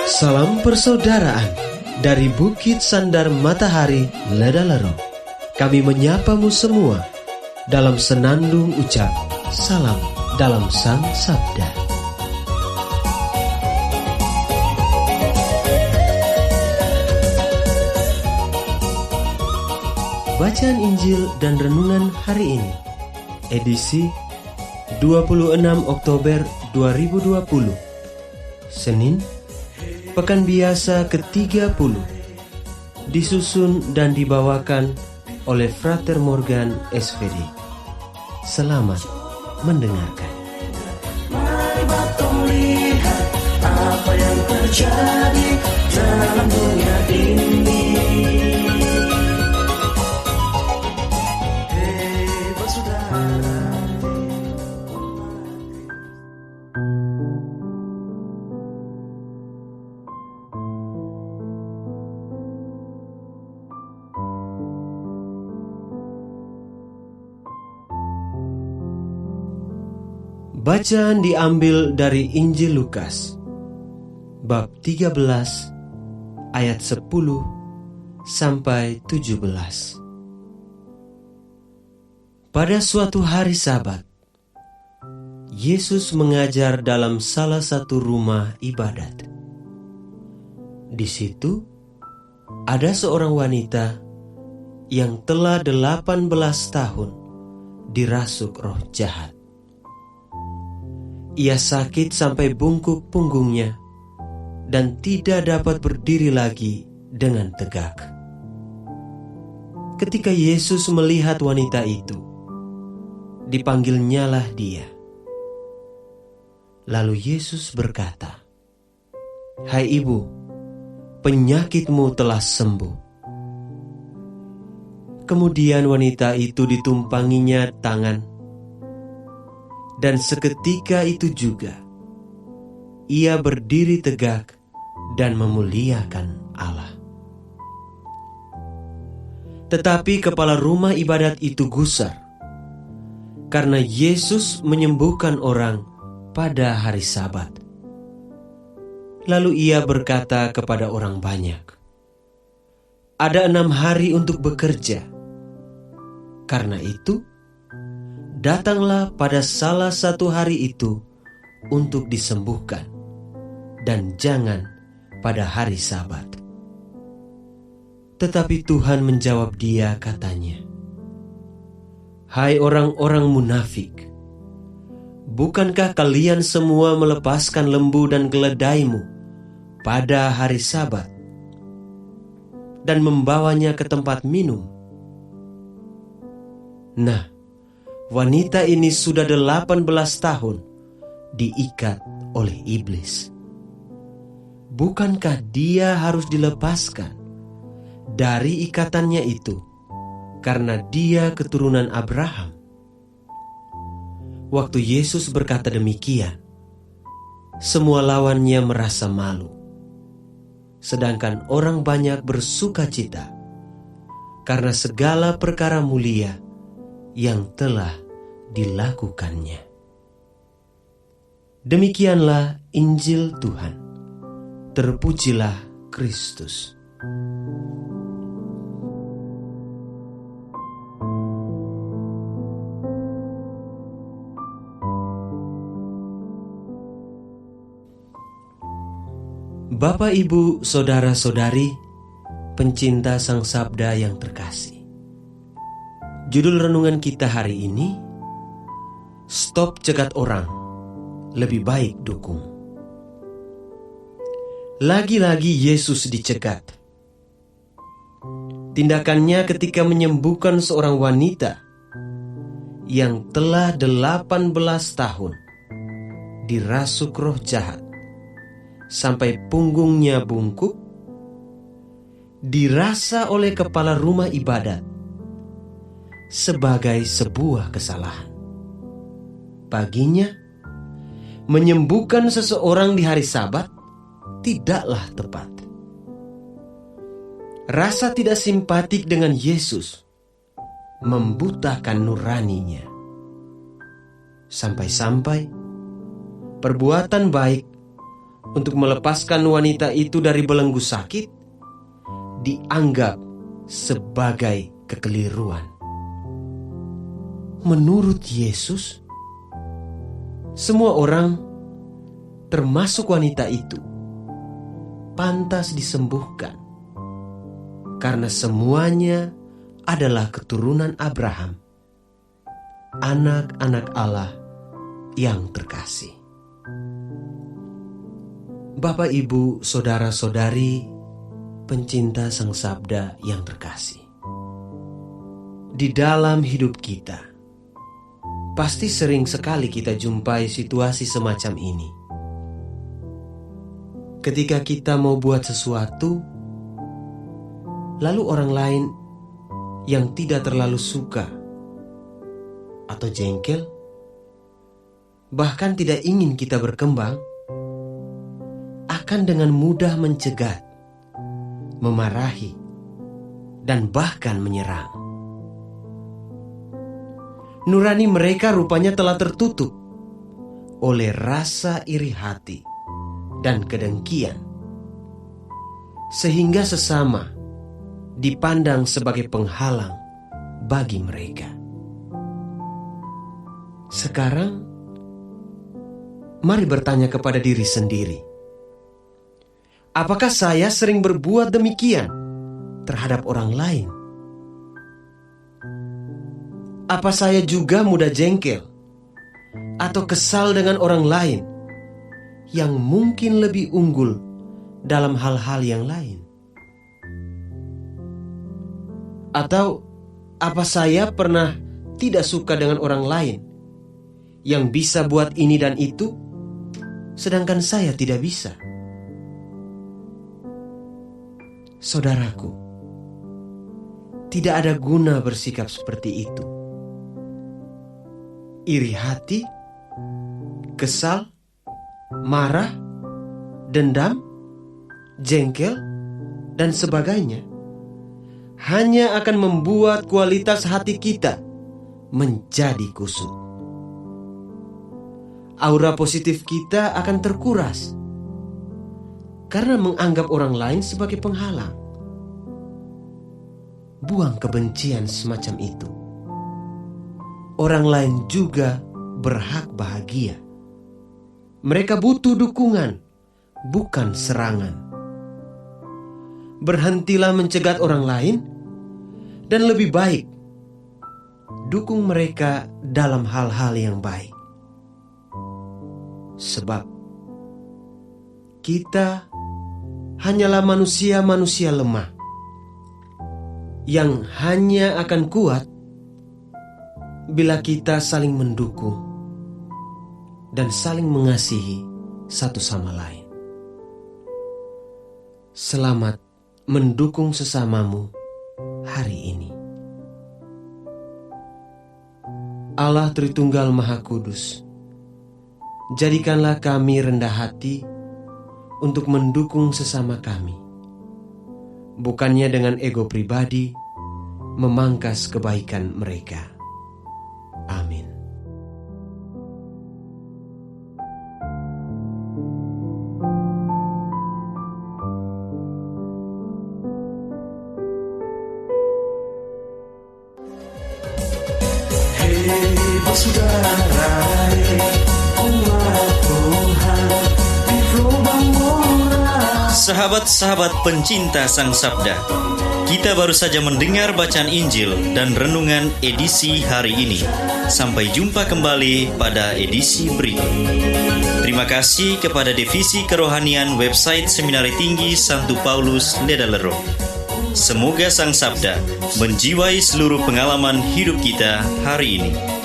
Salam persaudaraan dari Bukit Sandar Matahari Ledalero. Kami menyapamu semua dalam senandung ucap salam dalam Sang Sabda. Bacaan Injil dan Renungan hari ini, edisi 26 Oktober 2020, Senin, Pekan Biasa ke-30, disusun dan dibawakan oleh Frater Morgan SVD. Selamat mendengarkan. Mari batong lihat apa yang terjadi dalam dunia ini. Hebat saudara. Bacaan diambil dari Injil Lukas, bab 13, ayat 10 sampai 17. Pada suatu hari Sabat, Yesus mengajar dalam salah satu rumah ibadat. Di situ ada seorang wanita yang telah 18 tahun dirasuk roh jahat. Ia sakit sampai bungkuk punggungnya dan tidak dapat berdiri lagi dengan tegak. Ketika Yesus melihat wanita itu, dipanggilnyalah dia. Lalu Yesus berkata, "Hai ibu, penyakitmu telah sembuh." Kemudian wanita itu ditumpanginya tangan, dan seketika itu juga ia berdiri tegak dan memuliakan Allah. Tetapi kepala rumah ibadat itu gusar karena Yesus menyembuhkan orang pada hari Sabat. Lalu ia berkata kepada orang banyak, "Ada 6 hari untuk bekerja. Karena itu, datanglah pada salah satu hari itu untuk disembuhkan, dan jangan pada hari Sabat." Tetapi Tuhan menjawab dia, katanya, "Hai orang-orang munafik, bukankah kalian semua melepaskan lembu dan keledaimu pada hari Sabat dan membawanya ke tempat minum? Nah, wanita ini sudah 18 tahun diikat oleh iblis. Bukankah dia harus dilepaskan dari ikatannya itu karena dia keturunan Abraham?" Waktu Yesus berkata demikian, semua lawannya merasa malu, sedangkan orang banyak bersuka cita karena segala perkara mulia yang telah dilakukannya. Demikianlah Injil Tuhan. Terpujilah Kristus. Bapak, Ibu, Saudara-saudari, pencinta Sang Sabda yang terkasih. Judul renungan kita hari ini, Stop Cegat Orang, Lebih Baik Dukung. Lagi-lagi Yesus dicegat. Tindakannya ketika menyembuhkan seorang wanita yang telah 18 tahun dirasuk roh jahat sampai punggungnya bungkuk, dirasa oleh kepala rumah ibadat sebagai sebuah kesalahan. Baginya, menyembuhkan seseorang di hari Sabat tidaklah tepat. Rasa tidak simpatik dengan Yesus membutakan nuraninya. Sampai-sampai perbuatan baik untuk melepaskan wanita itu dari belenggu sakit dianggap sebagai kekeliruan. Menurut Yesus, semua orang, termasuk wanita itu, pantas disembuhkan karena semuanya adalah keturunan Abraham, anak-anak Allah yang terkasih. Bapak, Ibu, saudara-saudari, pencinta Sang Sabda yang terkasih. Di dalam hidup kita, pasti sering sekali kita jumpai situasi semacam ini. Ketika kita mau buat sesuatu, lalu orang lain yang tidak terlalu suka atau jengkel, bahkan tidak ingin kita berkembang, akan dengan mudah mencegat, memarahi, dan bahkan menyerang. Nurani mereka rupanya telah tertutup oleh rasa iri hati dan kedengkian, sehingga sesama dipandang sebagai penghalang bagi mereka. Sekarang, mari bertanya kepada diri sendiri, apakah saya sering berbuat demikian terhadap orang lain? Apa saya juga mudah jengkel atau kesal dengan orang lain yang mungkin lebih unggul dalam hal-hal yang lain? Atau apa saya pernah tidak suka dengan orang lain yang bisa buat ini dan itu, sedangkan saya tidak bisa? Saudaraku, tidak ada guna bersikap seperti itu. Iri hati, kesal, marah, dendam, jengkel, dan sebagainya hanya akan membuat kualitas hati kita menjadi kusut. Aura positif kita akan terkuras karena menganggap orang lain sebagai penghalang. Buang kebencian semacam itu. Orang lain juga berhak bahagia. Mereka butuh dukungan, bukan serangan. Berhentilah mencegat orang lain, dan lebih baik dukung mereka dalam hal-hal yang baik. Sebab kita hanyalah manusia-manusia lemah yang hanya akan kuat bila kita saling mendukung dan saling mengasihi satu sama lain. Selamat mendukung sesamamu hari ini. Allah Tritunggal Maha Kudus, jadikanlah kami rendah hati untuk mendukung sesama kami, bukannya dengan ego pribadi memangkas kebaikan mereka. Amin. Saudara, umat Tuhan di lubang murah. Sahabat-sahabat pencinta Sang Sabda, kita baru saja mendengar bacaan Injil dan renungan edisi hari ini. Sampai jumpa kembali pada edisi berikut. Terima kasih kepada Divisi Kerohanian website Seminari Tinggi Santo Paulus Ledalero. Semoga Sang Sabda menjiwai seluruh pengalaman hidup kita hari ini.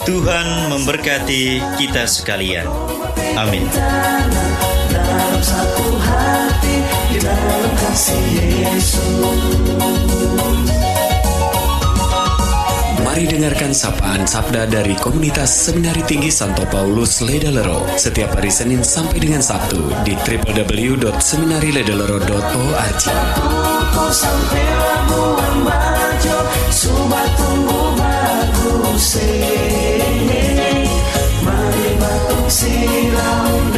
Tuhan memberkati kita sekalian. Amin. Dalam satu hati, di dalam kasih Yesus. Mari dengarkan sapaan sabda dari komunitas Seminari Tinggi Santo Paulus Ledalero setiap hari Senin sampai dengan Sabtu di www.seminariledelero.org. Sampai Labuan Bajo, Sobat tunggu bagus. Mari batuk silam